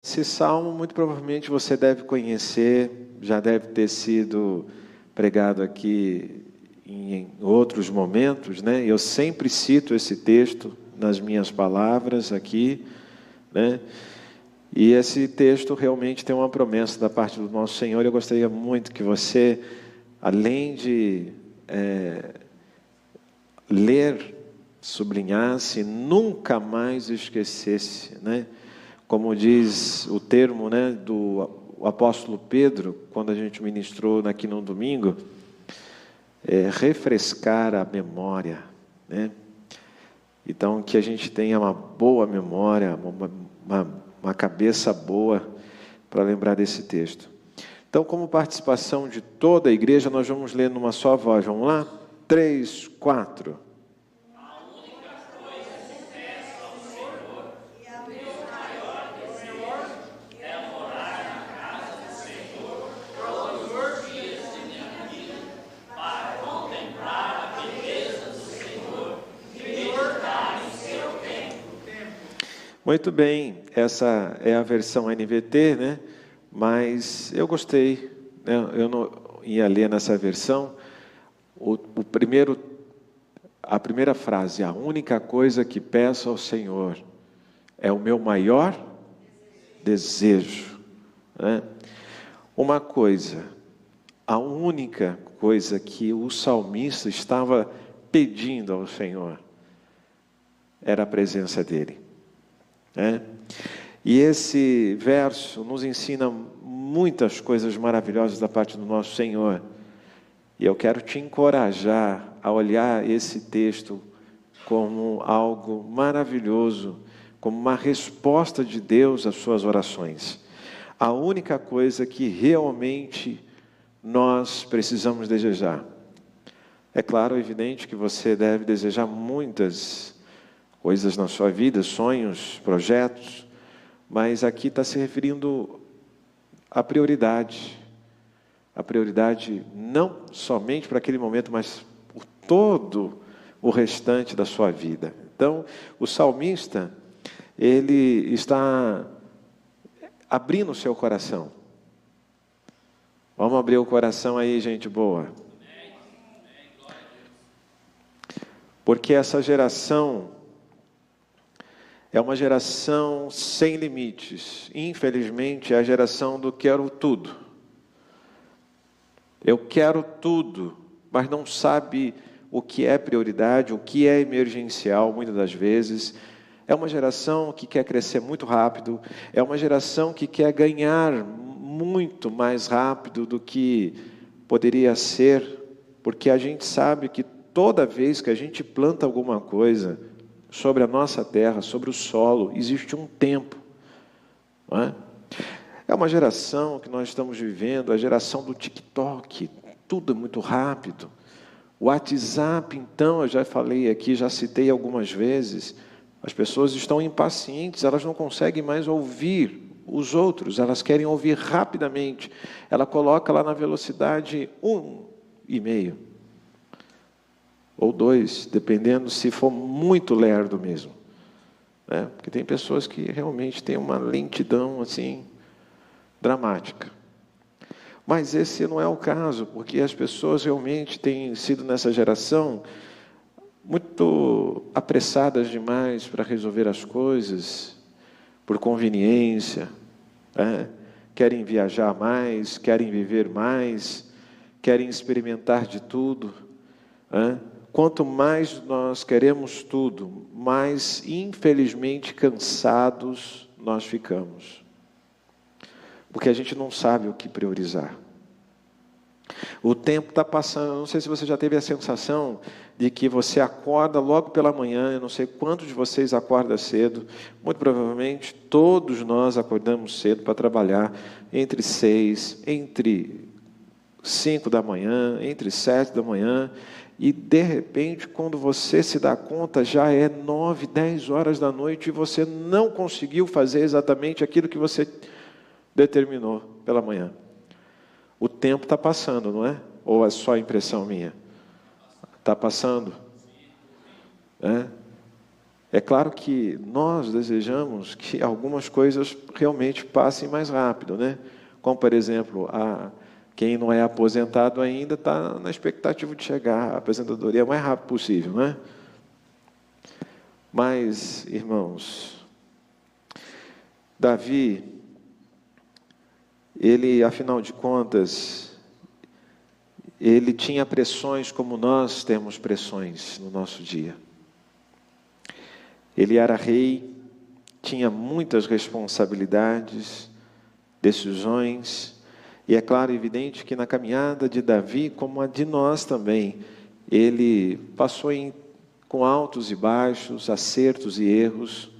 Esse salmo, muito provavelmente, você deve conhecer, já deve ter sido pregado aqui em outros momentos, né? Eu sempre cito esse texto nas minhas palavras aqui, né? E esse texto realmente tem uma promessa da parte do nosso Senhor. Eu gostaria muito que você, além de ler, sublinhasse, nunca mais esquecesse, né? Como diz o termo, né, do apóstolo Pedro, quando a gente ministrou aqui no domingo, refrescar a memória, né? Então, que a gente tenha uma boa memória, uma cabeça boa para lembrar desse texto. Então, como participação de toda a igreja, nós vamos ler numa só voz. Vamos lá? 3, 4. Muito bem, essa é a versão NVT, né? Mas eu gostei, né? Eu não ia ler nessa versão. A primeira frase: a única coisa que peço ao Senhor é o meu maior desejo, né? Uma coisa, a única coisa que o salmista estava pedindo ao Senhor era a presença dele. E esse verso nos ensina muitas coisas maravilhosas da parte do nosso Senhor. E eu quero te encorajar a olhar esse texto como algo maravilhoso, como uma resposta de Deus às suas orações. A única coisa que realmente nós precisamos desejar. É claro, evidente que você deve desejar muitas coisas na sua vida, sonhos, projetos, mas aqui está se referindo à prioridade. A prioridade não somente para aquele momento, mas por todo o restante da sua vida. Então, o salmista, ele está abrindo o seu coração. Vamos abrir o coração aí, gente boa. Porque essa geração é uma geração sem limites. Infelizmente, é a geração do quero tudo. Eu quero tudo, mas não sabe o que é prioridade, o que é emergencial, muitas das vezes. É uma geração que quer crescer muito rápido. É uma geração que quer ganhar muito mais rápido do que poderia ser, porque a gente sabe que toda vez que a gente planta alguma coisa sobre a nossa terra, sobre o solo, existe um tempo, não é? É uma geração que nós estamos vivendo, a geração do TikTok, tudo é muito rápido. O WhatsApp, então, eu já falei aqui, já citei algumas vezes, as pessoas estão impacientes, elas não conseguem mais ouvir os outros, elas querem ouvir rapidamente. Ela coloca lá na velocidade 1,5. Ou 2, dependendo se for muito lerdo mesmo, né? Porque tem pessoas que realmente têm uma lentidão assim dramática. Mas esse não é o caso, porque as pessoas realmente têm sido nessa geração muito apressadas demais para resolver as coisas, por conveniência, né? Querem viajar mais, querem viver mais, querem experimentar de tudo, né? Quanto mais nós queremos tudo, mais, infelizmente, cansados nós ficamos. Porque a gente não sabe o que priorizar. O tempo está passando, eu não sei se você já teve a sensação de que você acorda logo pela manhã, eu não sei quantos de vocês acordam cedo, muito provavelmente todos nós acordamos cedo para trabalhar entre 6, entre 5 da manhã, entre 7 da manhã, e de repente, quando você se dá conta, já é 9, 10 horas da noite e você não conseguiu fazer exatamente aquilo que você determinou pela manhã. O tempo está passando, não é? Ou é só impressão minha? Está passando? É? É claro que nós desejamos que algumas coisas realmente passem mais rápido, né? Como, por exemplo, quem não é aposentado ainda está na expectativa de chegar à aposentadoria o mais rápido possível, né? Mas, irmãos, Davi, ele, afinal de contas, ele tinha pressões como nós temos pressões no nosso dia. Ele era rei, tinha muitas responsabilidades, decisões, e é claro e evidente que na caminhada de Davi, como a de nós também, ele passou com altos e baixos, acertos e erros,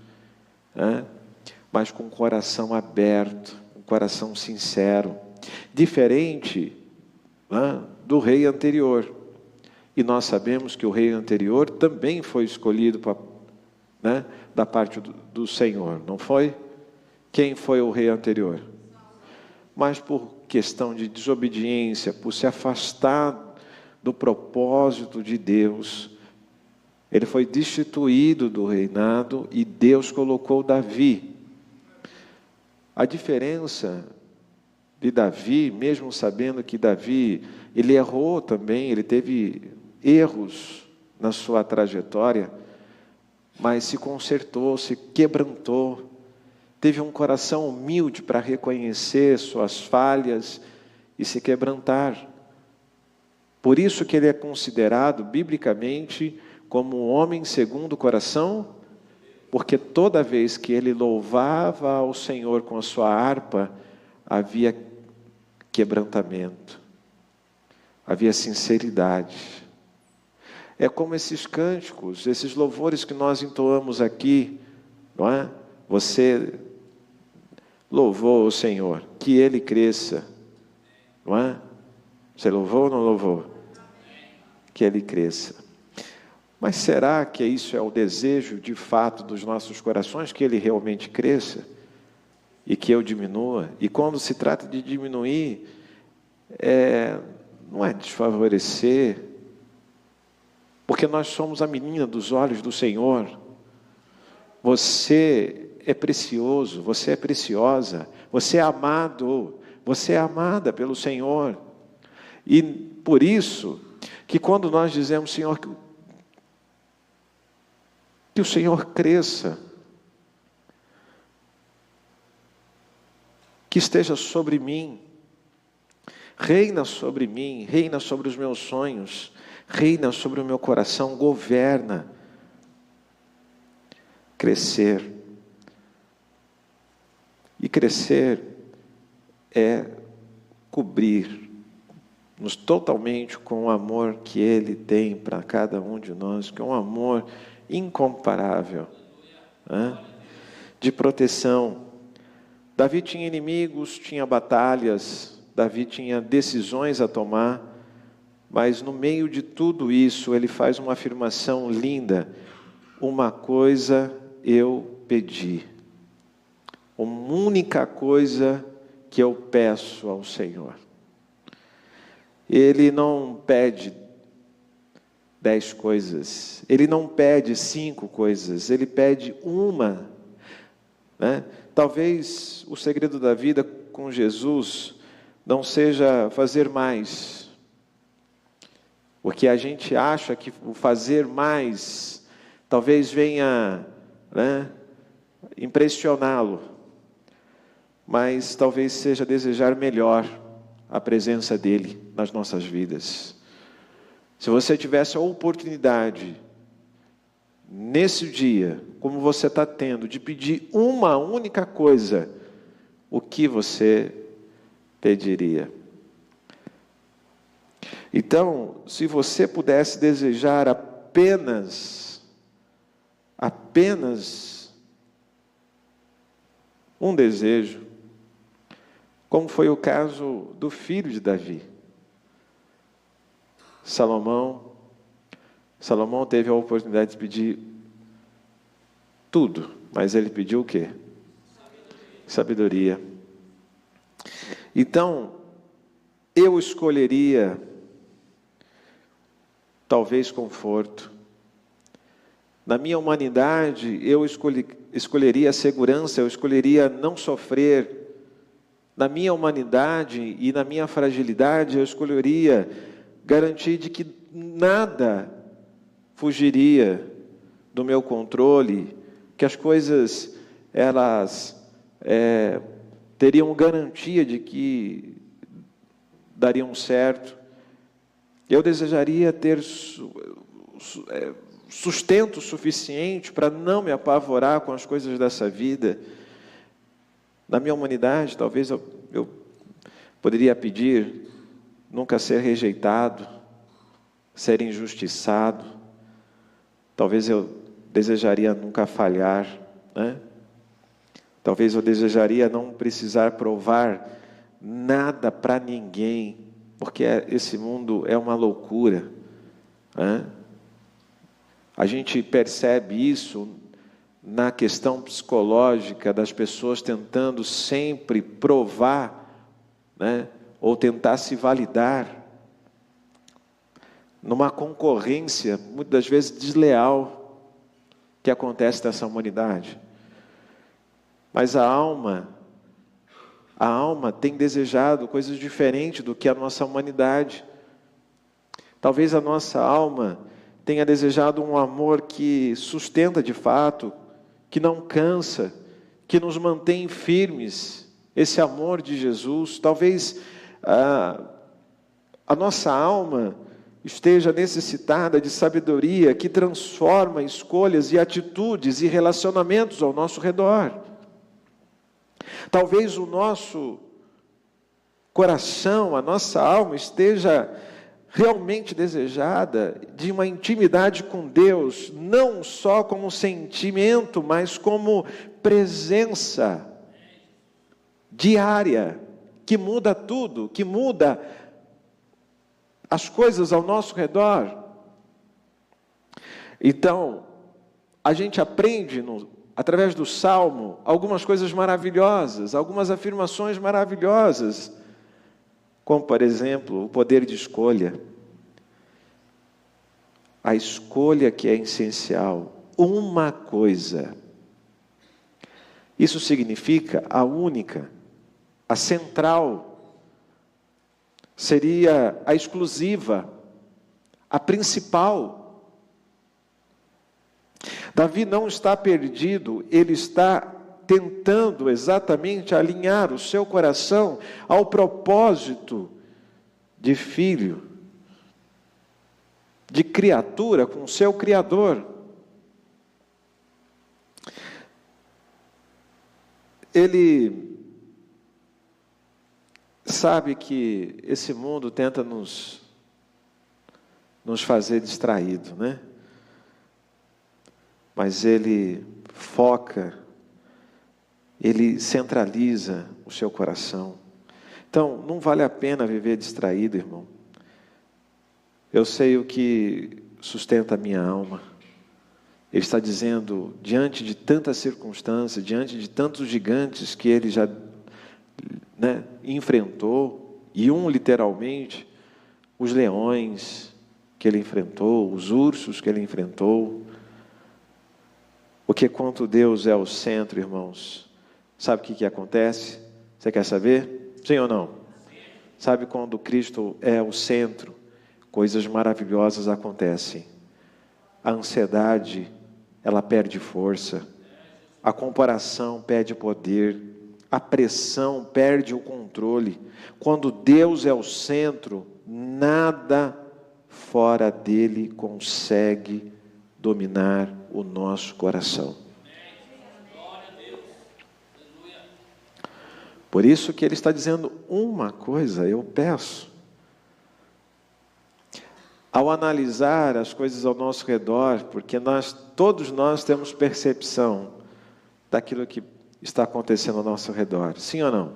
né? Mas com o coração aberto, um coração sincero, diferente, né, do rei anterior. E nós sabemos que o rei anterior também foi escolhido né, da parte do Senhor, não foi? Quem foi o rei anterior? Mas por questão de desobediência, por se afastar do propósito de Deus, ele foi destituído do reinado e Deus colocou Davi. A diferença de Davi, mesmo sabendo que Davi, ele errou também, ele teve erros na sua trajetória, mas se consertou, se quebrantou, teve um coração humilde para reconhecer suas falhas e se quebrantar. Por isso que ele é considerado, biblicamente, como um homem segundo o coração, porque toda vez que ele louvava ao Senhor com a sua harpa, havia quebrantamento, havia sinceridade. É como esses cânticos, esses louvores que nós entoamos aqui, não é? Você louvou o Senhor, que Ele cresça, não é? Você louvou ou não louvou? Que Ele cresça. Mas será que isso é o desejo de fato dos nossos corações, que Ele realmente cresça e que eu diminua? E quando se trata de diminuir, não é desfavorecer, porque nós somos a menina dos olhos do Senhor. Você é precioso, você é preciosa, você é amado, você é amada pelo Senhor. E por isso, que quando nós dizemos, Senhor, que o Senhor cresça, que esteja sobre mim, reina sobre mim, reina sobre os meus sonhos, reina sobre o meu coração, governa. Crescer. E crescer é cobrir-nos totalmente com o amor que Ele tem para cada um de nós, que é um amor incomparável, né? De proteção. Davi tinha inimigos, tinha batalhas, Davi tinha decisões a tomar, mas no meio de tudo isso, ele faz uma afirmação linda: uma coisa eu pedi, uma única coisa que eu peço ao Senhor. Ele não pede 10 coisas, ele não pede 5 coisas, ele pede uma, né? Talvez o segredo da vida com Jesus não seja fazer mais, porque a gente acha que o fazer mais talvez venha, né, impressioná-lo, mas talvez seja desejar melhor a presença dEle nas nossas vidas. Se você tivesse a oportunidade, nesse dia, como você está tendo, de pedir uma única coisa, o que você pediria? Então, se você pudesse desejar apenas um desejo, como foi o caso do filho de Davi, Salomão teve a oportunidade de pedir tudo, mas ele pediu o quê? Sabedoria. Então, eu escolheria talvez conforto. Na minha humanidade, eu escolheria a segurança, eu escolheria não sofrer. Na minha humanidade e na minha fragilidade, eu escolheria garantir de que nada fugiria do meu controle, que as coisas, elas teriam garantia de que dariam certo. Eu desejaria ter sustento suficiente para não me apavorar com as coisas dessa vida. Na minha humanidade, talvez eu poderia pedir nunca ser rejeitado, ser injustiçado. Talvez eu desejaria nunca falhar, né? Talvez eu desejaria não precisar provar nada para ninguém, porque esse mundo é uma loucura, né? A gente percebe isso na questão psicológica das pessoas tentando sempre provar, né? Ou tentar se validar, numa concorrência, muitas das vezes desleal, que acontece nessa humanidade. Mas a alma tem desejado coisas diferentes do que a nossa humanidade. Talvez a nossa alma tenha desejado um amor que sustenta de fato, que não cansa, que nos mantém firmes, esse amor de Jesus. Talvez a nossa alma esteja necessitada de sabedoria que transforma escolhas e atitudes e relacionamentos ao nosso redor. Talvez o nosso coração, a nossa alma esteja realmente desejada de uma intimidade com Deus, não só como sentimento, mas como presença diária, que muda tudo, que muda as coisas ao nosso redor. Então, a gente aprende através do Salmo algumas coisas maravilhosas, algumas afirmações maravilhosas, como, por exemplo, o poder de escolha. A escolha que é essencial, uma coisa. Isso significa a única, a central, seria a exclusiva, a principal. Davi não está perdido, ele está tentando exatamente alinhar o seu coração ao propósito de filho, de criatura com o seu Criador. Ele sabe que esse mundo tenta nos fazer distraído, né? Mas ele foca, ele centraliza o seu coração. Então, não vale a pena viver distraído, irmão. Eu sei o que sustenta a minha alma. Ele está dizendo, diante de tantas circunstâncias, diante de tantos gigantes que ele já enfrentou, e literalmente, os leões que ele enfrentou, os ursos que ele enfrentou, porque quando Deus é o centro, irmãos, sabe o que acontece? Você quer saber? Sim ou não? Sabe quando Cristo é o centro, coisas maravilhosas acontecem. A ansiedade, ela perde força, a comparação perde poder, a pressão perde o controle. Quando Deus é o centro, nada fora dele consegue dominar o nosso coração. Por isso que ele está dizendo uma coisa, eu peço. Ao analisar as coisas ao nosso redor, porque todos nós temos percepção daquilo que está acontecendo ao nosso redor, sim ou não?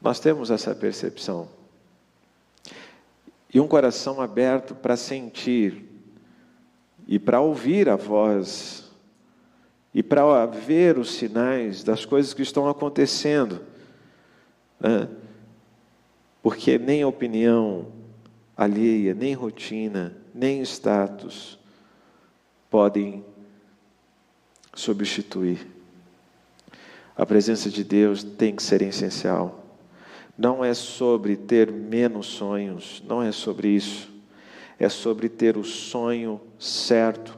Nós temos essa percepção. E um coração aberto para sentir, e para ouvir a voz, e para ver os sinais das coisas que estão acontecendo, né? Porque nem opinião alheia, nem rotina, nem status podem substituir. A presença de Deus tem que ser essencial. Não é sobre ter menos sonhos, não é sobre isso. É sobre ter o sonho certo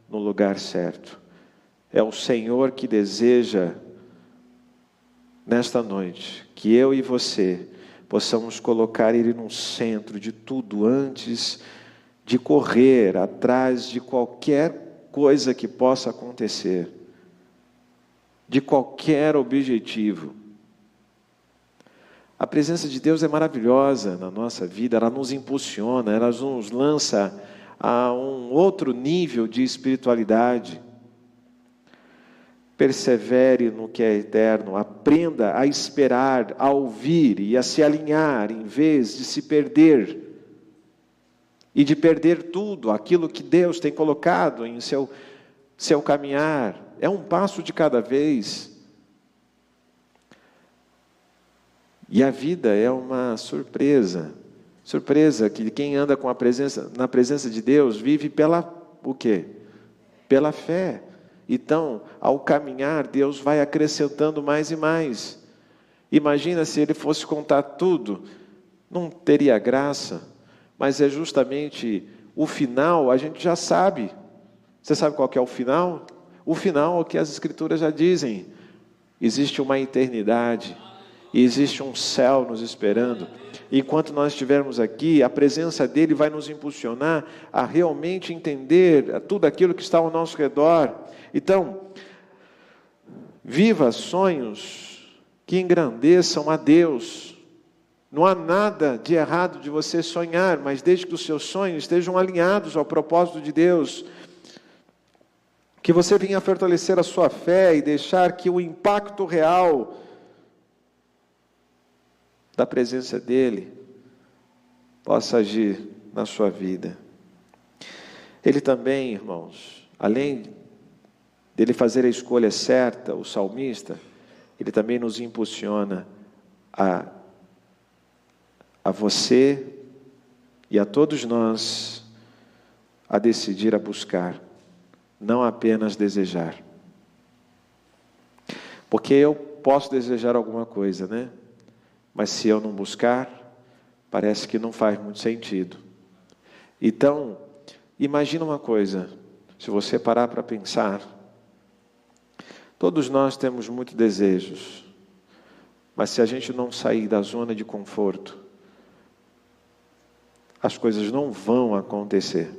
no lugar certo. É o Senhor que deseja, nesta noite, que eu e você possamos colocar Ele no centro de tudo, antes de correr atrás de qualquer coisa que possa acontecer, de qualquer objetivo. A presença de Deus é maravilhosa na nossa vida, ela nos impulsiona, ela nos lança a um outro nível de espiritualidade. Persevere no que é eterno, aprenda a esperar, a ouvir e a se alinhar, em vez de se perder e de perder tudo, aquilo que Deus tem colocado em seu caminhar. É um passo de cada vez. E a vida é uma surpresa. Surpresa que quem anda na presença de Deus vive pela o quê? Pela fé. Então, ao caminhar, Deus vai acrescentando mais e mais. Imagina se Ele fosse contar tudo, não teria graça. Mas é justamente o final, a gente já sabe. Você sabe qual que é o final? O final é o que as Escrituras já dizem. Existe uma eternidade. E existe um céu nos esperando. Enquanto nós estivermos aqui, a presença dEle vai nos impulsionar a realmente entender tudo aquilo que está ao nosso redor. Então, viva sonhos que engrandeçam a Deus. Não há nada de errado de você sonhar, mas desde que os seus sonhos estejam alinhados ao propósito de Deus, que você venha fortalecer a sua fé e deixar que o impacto real da presença dEle possa agir na sua vida. Ele também, irmãos, além dele fazer a escolha certa, o salmista, ele também nos impulsiona a você e a todos nós a decidir, a buscar, não apenas desejar. Porque eu posso desejar alguma coisa, né? Mas se eu não buscar, parece que não faz muito sentido. Então, imagina uma coisa, se você parar para pensar, todos nós temos muitos desejos, mas se a gente não sair da zona de conforto, as coisas não vão acontecer.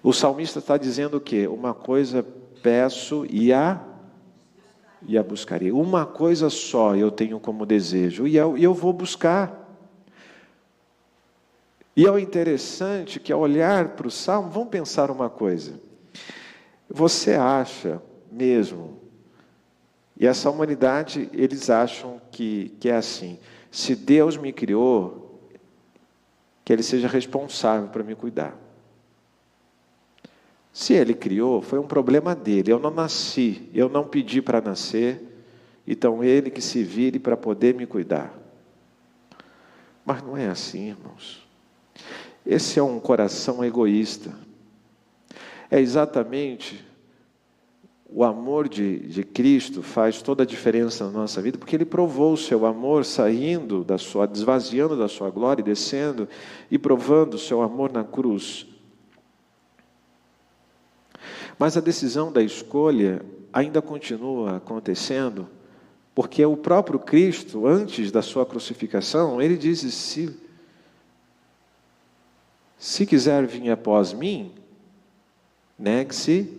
O salmista está dizendo o quê? Uma coisa peço e a buscarei. Uma coisa só eu tenho como desejo, e eu vou buscar. E é o interessante que ao olhar para o Salmo, vamos pensar uma coisa. Você acha mesmo, e essa humanidade, eles acham que é assim, se Deus me criou, que Ele seja responsável para me cuidar. Se Ele criou, foi um problema dele. Eu não nasci, eu não pedi para nascer, então Ele que se vire para poder me cuidar. Mas não é assim, irmãos. Esse é um coração egoísta. É exatamente o amor de Cristo faz toda a diferença na nossa vida, porque Ele provou o seu amor saindo esvaziando da sua glória e descendo e provando o seu amor na cruz. Mas a decisão da escolha ainda continua acontecendo, porque o próprio Cristo, antes da sua crucificação, Ele disse, se quiser vir após mim, negue-se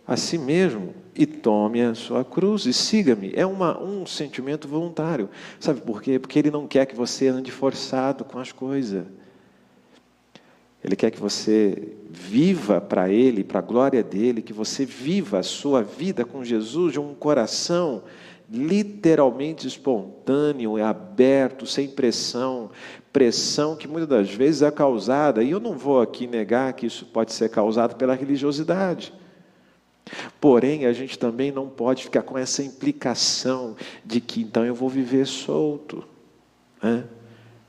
a si mesmo e tome a sua cruz e siga-me. É um sentimento voluntário. Sabe por quê? Porque Ele não quer que você ande forçado com as coisas. Ele quer que você viva para Ele, para a glória dEle, que você viva a sua vida com Jesus de um coração literalmente espontâneo, aberto, sem pressão que muitas das vezes é causada, e eu não vou aqui negar que isso pode ser causado pela religiosidade. Porém, a gente também não pode ficar com essa implicação de que então eu vou viver solto, né?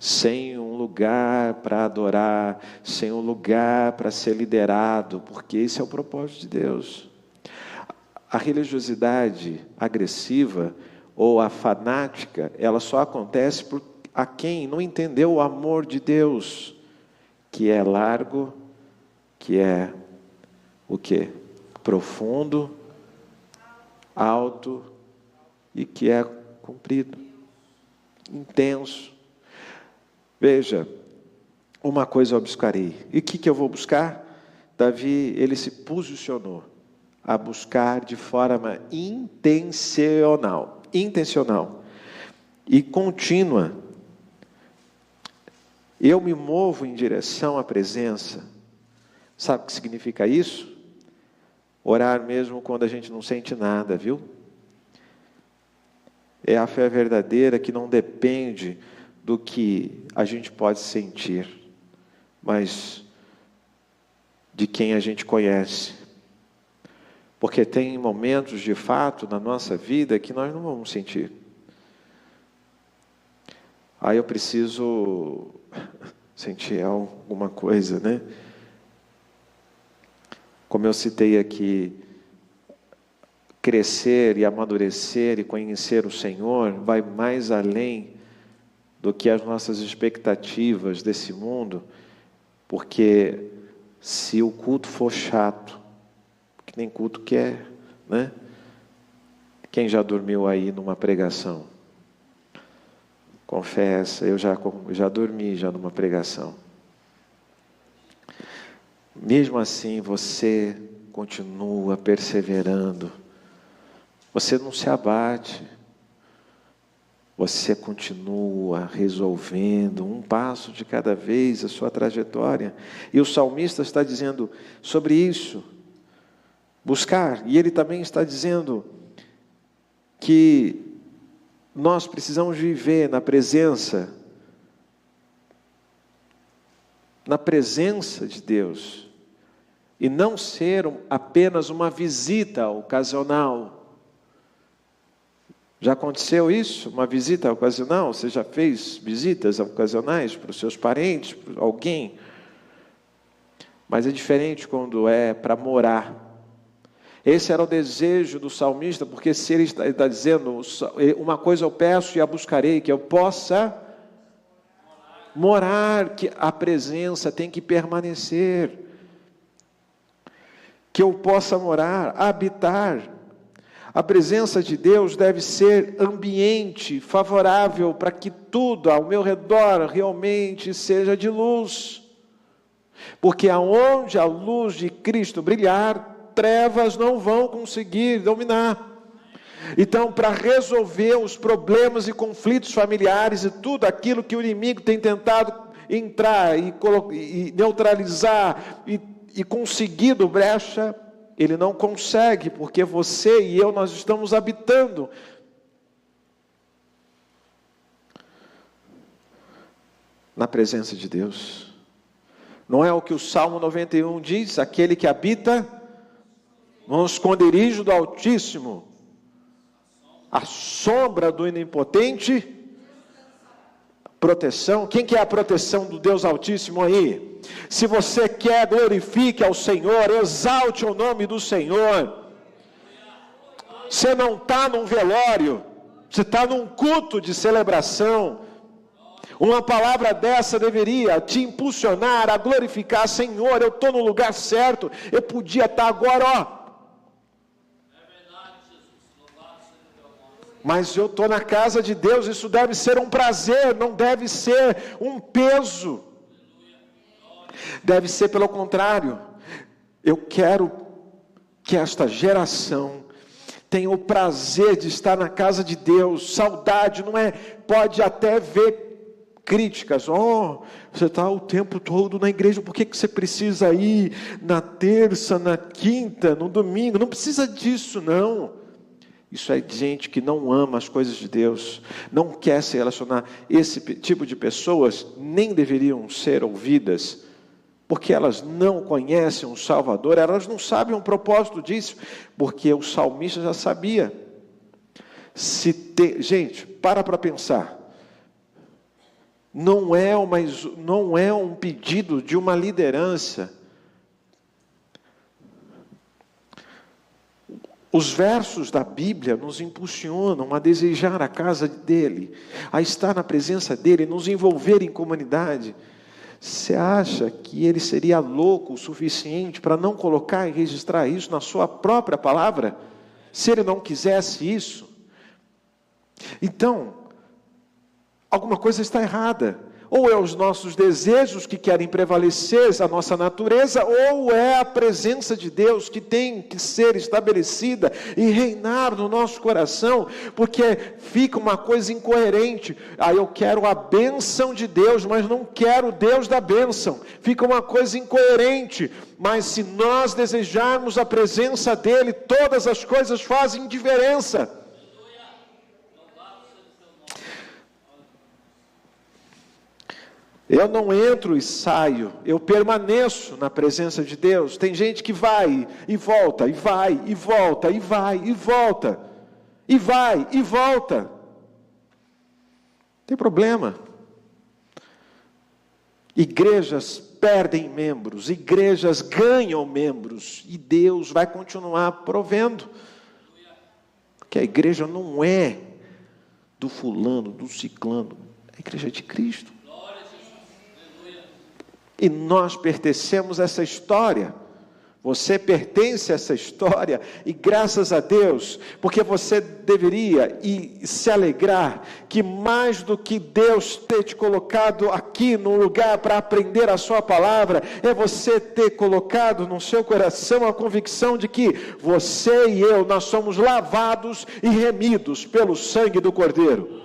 sem um lugar para adorar, sem um lugar para ser liderado, porque esse é o propósito de Deus. A religiosidade agressiva ou a fanática, ela só acontece por a quem não entendeu o amor de Deus, que é largo, que é o quê? Profundo, alto e que é comprido, intenso. Veja, uma coisa eu buscarei. E o que eu vou buscar? Davi, ele se posicionou a buscar de forma intencional e contínua. Eu me movo em direção à presença. Sabe o que significa isso? Orar mesmo quando a gente não sente nada, viu? É a fé verdadeira que não depende do que a gente pode sentir, mas de quem a gente conhece. Porque tem momentos, de fato, na nossa vida que nós não vamos sentir. Aí eu preciso sentir alguma coisa, né? Como eu citei aqui, crescer e amadurecer e conhecer o Senhor vai mais além do que as nossas expectativas desse mundo, porque se o culto for chato, que nem culto que é, né? Quem já dormiu aí numa pregação? Confessa, eu já dormi já numa pregação. Mesmo assim, você continua perseverando. Você não se abate. Você continua resolvendo um passo de cada vez a sua trajetória. E o salmista está dizendo sobre isso. Buscar. E ele também está dizendo que nós precisamos viver na presença de Deus. E não ser apenas uma visita ocasional. Já aconteceu isso? Uma visita ocasional? Você já fez visitas ocasionais para os seus parentes, para alguém? Mas é diferente quando é para morar. Esse era o desejo do salmista, porque se ele está dizendo, uma coisa eu peço e a buscarei, que eu possa morar, que a presença tem que permanecer. Que eu possa morar, habitar. A presença de Deus deve ser ambiente favorável para que tudo ao meu redor realmente seja de luz. Porque aonde a luz de Cristo brilhar, trevas não vão conseguir dominar. Então, para resolver os problemas e conflitos familiares e tudo aquilo que o inimigo tem tentado entrar e neutralizar e conseguido brecha, ele não consegue, porque você e eu, nós estamos habitando. Na presença de Deus. Não é o que o Salmo 91 diz? Aquele que habita no esconderijo do Altíssimo, a sombra do Onipotente, proteção. Quem que é a proteção do Deus Altíssimo aí? Se você quer, glorifique ao Senhor, exalte o nome do Senhor. Você não está num velório, você está num culto de celebração. Uma palavra dessa deveria te impulsionar a glorificar: Senhor, eu estou no lugar certo, eu podia estar agora, ó. Mas eu estou na casa de Deus, isso deve ser um prazer, não deve ser um peso. Deve ser pelo contrário. Eu quero que esta geração tenha o prazer de estar na casa de Deus. Saudade não é, pode até ver críticas. Você está o tempo todo na igreja, por que você precisa ir na terça, na quinta, no domingo? Não precisa disso, não. Isso é gente que não ama as coisas de Deus, não quer se relacionar. Esse tipo de pessoas nem deveriam ser ouvidas, porque elas não conhecem o Salvador, elas não sabem o propósito disso, porque o salmista já sabia. Gente, para pensar. não é um pedido de uma liderança. Os versos da Bíblia nos impulsionam a desejar a casa dele, a estar na presença dele, nos envolver em comunidade. Você acha que ele seria louco o suficiente para não colocar e registrar isso na sua própria palavra? Se ele não quisesse isso? Então, alguma coisa está errada. Ou é os nossos desejos que querem prevalecer a nossa natureza, ou é a presença de Deus que tem que ser estabelecida e reinar no nosso coração, porque fica uma coisa incoerente. Eu quero a bênção de Deus, mas não quero o Deus da bênção. Fica uma coisa incoerente. Mas se nós desejarmos a presença dEle, todas as coisas fazem diferença. Eu não entro e saio, eu permaneço na presença de Deus. Tem gente que vai e volta, e vai e volta, e vai e volta, e vai e volta. Tem problema. Igrejas perdem membros, igrejas ganham membros, e Deus vai continuar provendo. Porque a igreja não é do fulano, do ciclano, a igreja é de Cristo. E nós pertencemos a essa história. Você pertence a essa história. E graças a Deus, porque você deveria se alegrar que mais do que Deus ter te colocado aqui no lugar para aprender a sua palavra, é você ter colocado no seu coração a convicção de que você e eu, nós somos lavados e remidos pelo sangue do Cordeiro.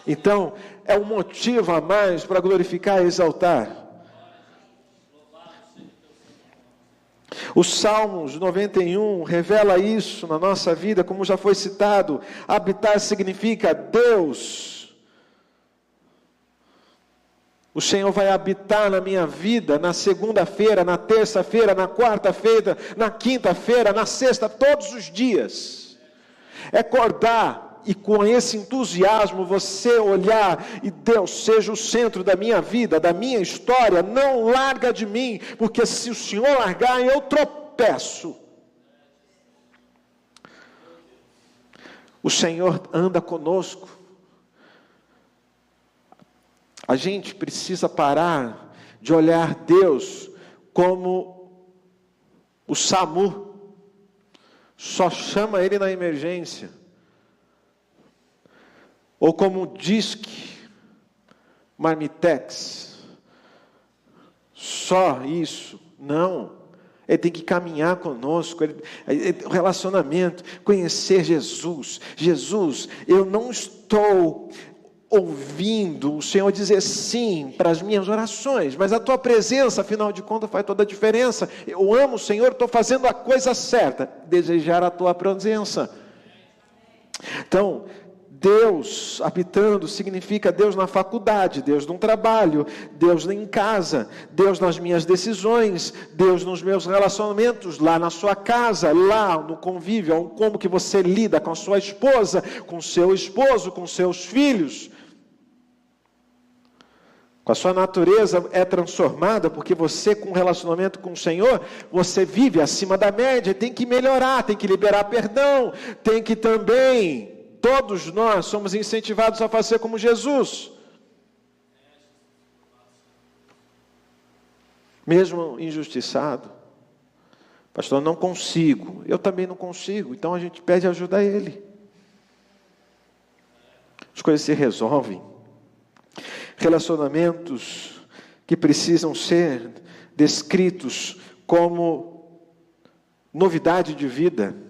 Então, é um motivo a mais para glorificar e exaltar. O Salmos 91 revela isso na nossa vida, como já foi citado. Habitar significa Deus. O Senhor vai habitar na minha vida na segunda-feira, na terça-feira, na quarta-feira, na quinta-feira, na sexta, todos os dias. É acordar e com esse entusiasmo você olhar e Deus seja o centro da minha vida, da minha história, não larga de mim, porque se o Senhor largar eu tropeço. O Senhor anda conosco. A gente precisa parar de olhar Deus como o SAMU, só chama Ele na emergência. Ou como o DISC, Marmitex, só isso. Não, ele tem que caminhar conosco, o relacionamento, conhecer Jesus. Jesus, eu não estou ouvindo o Senhor dizer sim para as minhas orações, mas a tua presença, afinal de contas, faz toda a diferença. Eu amo o Senhor, estou fazendo a coisa certa, desejar a tua presença. Então, Deus habitando significa Deus na faculdade, Deus no trabalho, Deus em casa, Deus nas minhas decisões, Deus nos meus relacionamentos, lá na sua casa, lá no convívio, como que você lida com a sua esposa, com seu esposo, com seus filhos. Com a sua natureza é transformada, porque você, com relacionamento com o Senhor, você vive acima da média, tem que melhorar, tem que liberar perdão, tem que também... Todos nós somos incentivados a fazer como Jesus. Mesmo injustiçado. Pastor, não consigo. Eu também não consigo. Então a gente pede ajuda a Ele. As coisas se resolvem. Relacionamentos que precisam ser descritos como novidade de vida.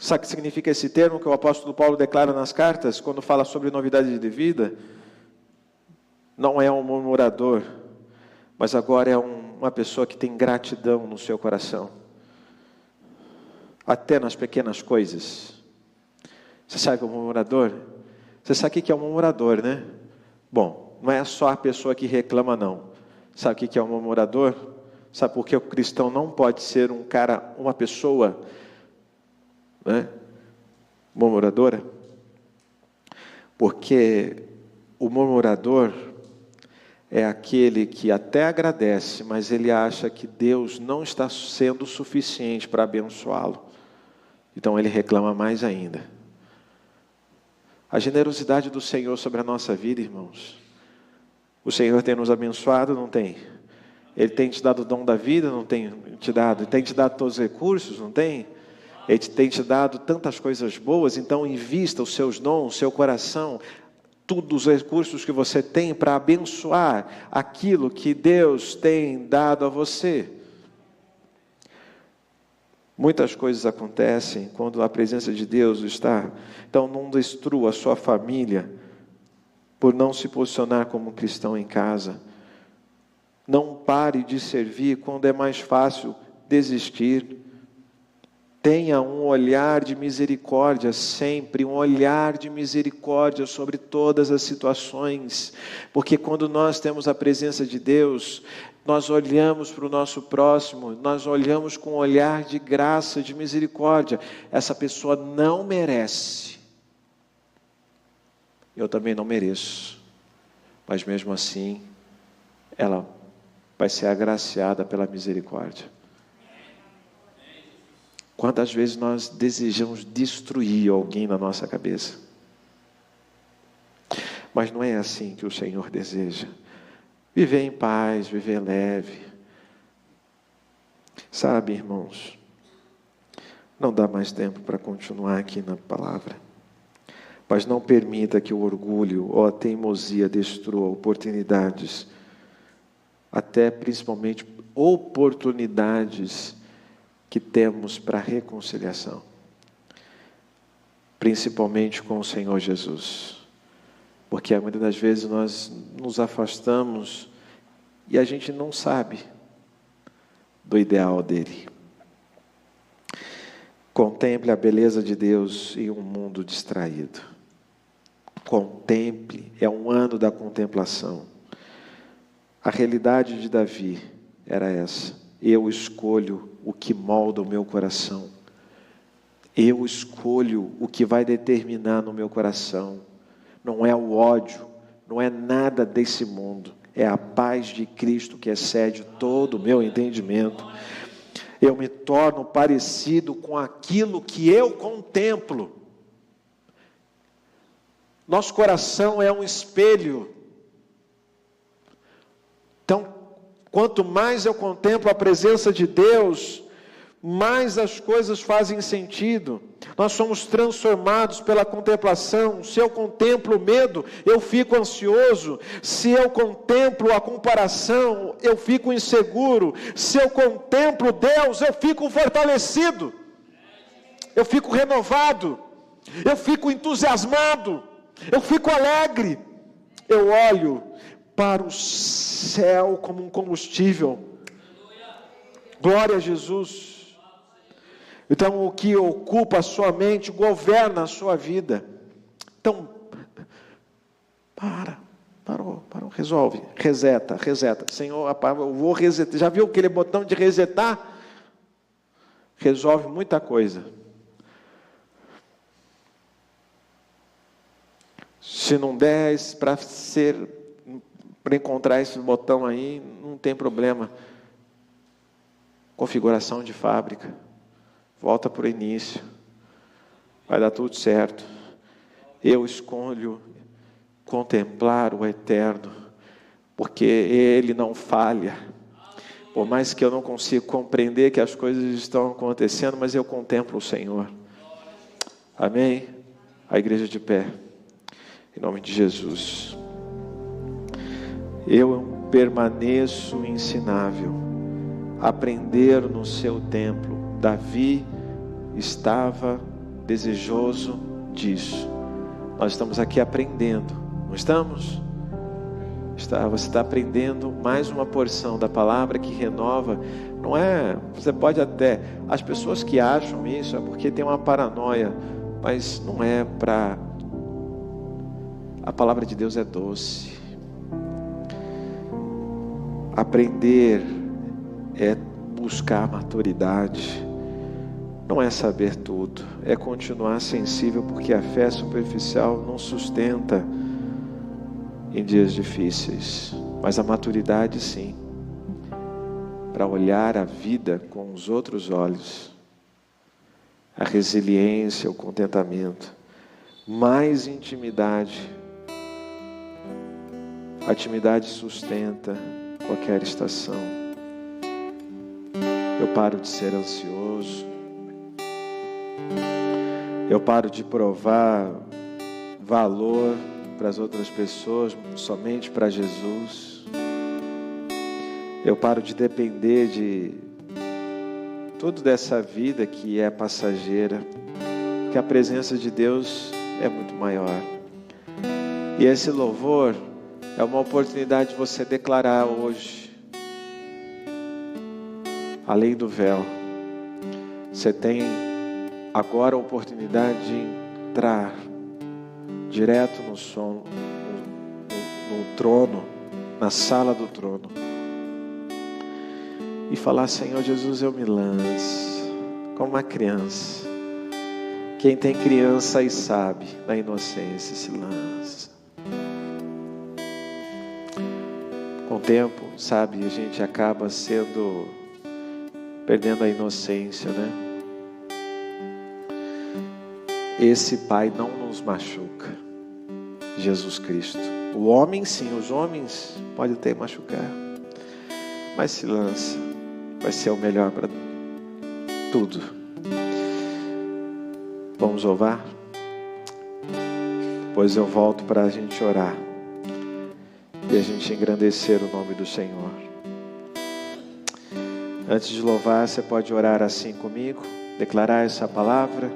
Sabe o que significa esse termo que o apóstolo Paulo declara nas cartas, quando fala sobre novidade de vida? Não é um murmurador, mas agora é uma pessoa que tem gratidão no seu coração, até nas pequenas coisas. Você sabe o que é um murmurador? Você sabe o que é um murmurador, né? Bom, não é só a pessoa que reclama, não. Sabe o que é um murmurador? Sabe por que o cristão não pode ser uma pessoa... murmuradora? Porque o murmurador é aquele que até agradece, mas ele acha que Deus não está sendo suficiente para abençoá-lo. Então ele reclama mais ainda. A generosidade do Senhor sobre a nossa vida, irmãos. O Senhor tem nos abençoado, não tem? Ele tem te dado o dom da vida, não tem te dado? Ele tem te dado todos os recursos, não tem? Ele tem te dado tantas coisas boas, então invista os seus dons, o seu coração, todos os recursos que você tem para abençoar aquilo que Deus tem dado a você. Muitas coisas acontecem quando a presença de Deus está. Então não destrua a sua família por não se posicionar como cristão em casa. Não pare de servir quando é mais fácil desistir. Tenha um olhar de misericórdia sempre, um olhar de misericórdia sobre todas as situações, porque quando nós temos a presença de Deus, nós olhamos para o nosso próximo, nós olhamos com um olhar de graça, de misericórdia. Essa pessoa não merece, eu também não mereço, mas mesmo assim, ela vai ser agraciada pela misericórdia. Quantas vezes nós desejamos destruir alguém na nossa cabeça? Mas não é assim que o Senhor deseja. Viver em paz, viver leve. Sabe, irmãos, não dá mais tempo para continuar aqui na palavra. Mas não permita que o orgulho ou a teimosia destrua oportunidades, até principalmente oportunidades que temos para reconciliação, principalmente com o Senhor Jesus, porque muitas das vezes nós nos afastamos e a gente não sabe do ideal dele. Contemple a beleza de Deus em um mundo distraído. Contemple, é um ano da contemplação. A realidade de Davi era essa: eu escolho o que molda o meu coração. Eu escolho o que vai determinar no meu coração. Não é o ódio, não é nada desse mundo. É a paz de Cristo que excede todo o meu entendimento. Eu me torno parecido com aquilo que eu contemplo. Nosso coração é um espelho. Então, quanto mais eu contemplo a presença de Deus, mais as coisas fazem sentido. Nós somos transformados pela contemplação. Se eu contemplo o medo, eu fico ansioso. Se eu contemplo a comparação, eu fico inseguro. Se eu contemplo Deus, eu fico fortalecido. Eu fico renovado. Eu fico entusiasmado. Eu fico alegre. Eu olho para o céu como um combustível. Glória a Jesus. Então, o que ocupa a sua mente governa a sua vida. Então, parou, resolve, reseta. Senhor, eu vou resetar. Já viu aquele botão de resetar? Resolve muita coisa. Se não der para encontrar esse botão aí, não tem problema. Configuração de fábrica. Volta para o início. Vai dar tudo certo. Eu escolho contemplar o eterno, porque Ele não falha. Por mais que eu não consiga compreender que as coisas estão acontecendo, mas eu contemplo o Senhor. Amém? A igreja de pé. Em nome de Jesus. Eu permaneço ensinável. Aprender no seu templo. Davi estava desejoso disso. Nós estamos aqui aprendendo, não estamos? Você está aprendendo mais uma porção da palavra que renova. Não é, você pode até, as pessoas que acham isso é porque tem uma paranoia, mas não é para, a palavra de Deus é doce. Aprender é buscar maturidade. não é saber tudo, é continuar sensível, porque a fé superficial não sustenta em dias difíceis, mas a maturidade sim, para olhar a vida com os outros olhos, a resiliência, o contentamento, mais intimidade. A intimidade sustenta qualquer estação. Eu paro de ser ansioso. Eu paro de provar valor para as outras pessoas, somente para Jesus. Eu paro de depender de tudo dessa vida que é passageira, porque a presença de Deus é muito maior. E esse louvor é uma oportunidade de você declarar hoje, além do véu, você tem agora a oportunidade de entrar direto no trono, na sala do trono, e falar: Senhor Jesus, eu me lanço como uma criança. Quem tem criança aí sabe, na inocência se lança. Com o tempo, sabe, a gente acaba perdendo a inocência, né? Esse Pai não nos machuca, Jesus Cristo. O homem sim, os homens podem até machucar, mas se lança, vai ser o melhor para tudo. Vamos louvar? Depois eu volto para a gente orar e a gente engrandecer o nome do Senhor. Antes de louvar, você pode orar assim comigo, declarar essa palavra.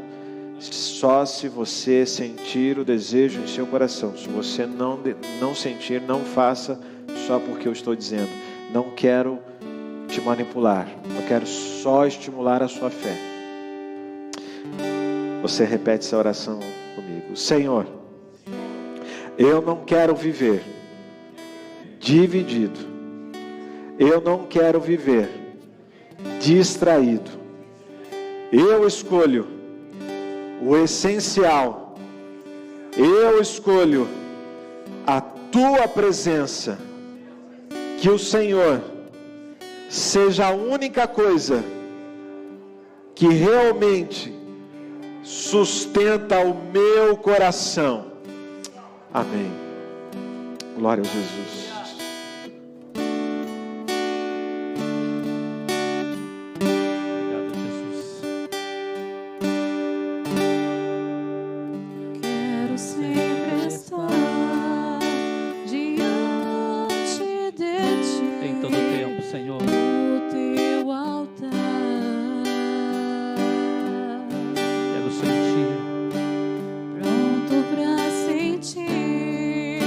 Só se você sentir o desejo em seu coração. Se você não sentir, não faça só porque eu estou dizendo. Não quero te manipular, eu quero só estimular a sua fé. Você repete essa oração comigo. Senhor, eu não quero viver dividido. Eu não quero viver distraído. Eu escolho o essencial. Eu escolho a tua presença. Que o Senhor seja a única coisa que realmente sustenta o meu coração. Amém. Glória a Jesus. Pronto pra sentir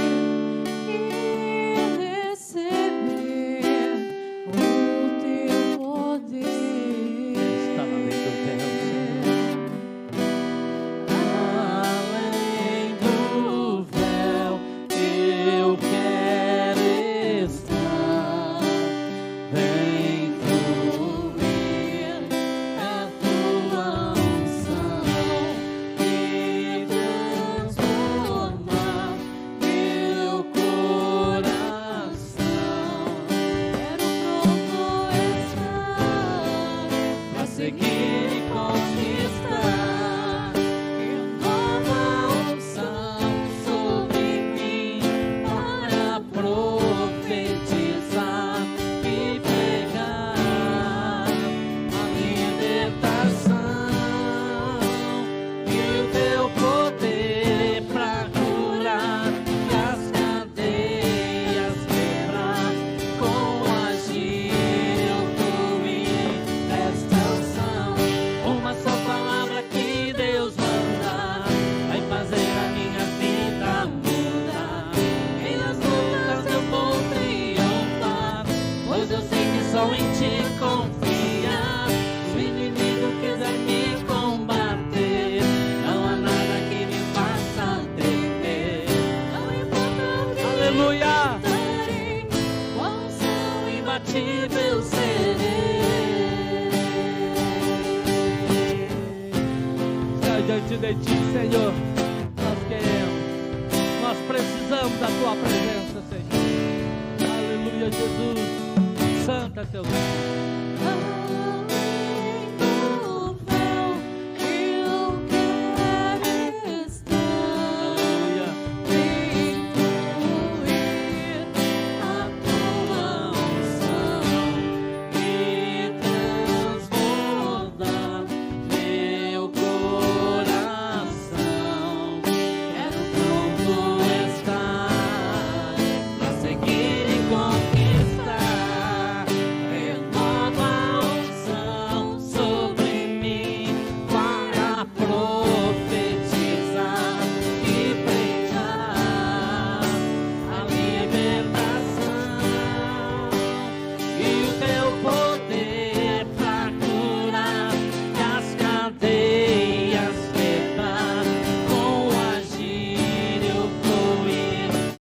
diante de Ti, Senhor. Nós queremos, nós precisamos da Tua presença, Senhor. Aleluia, Jesus. Santo é Teu nome.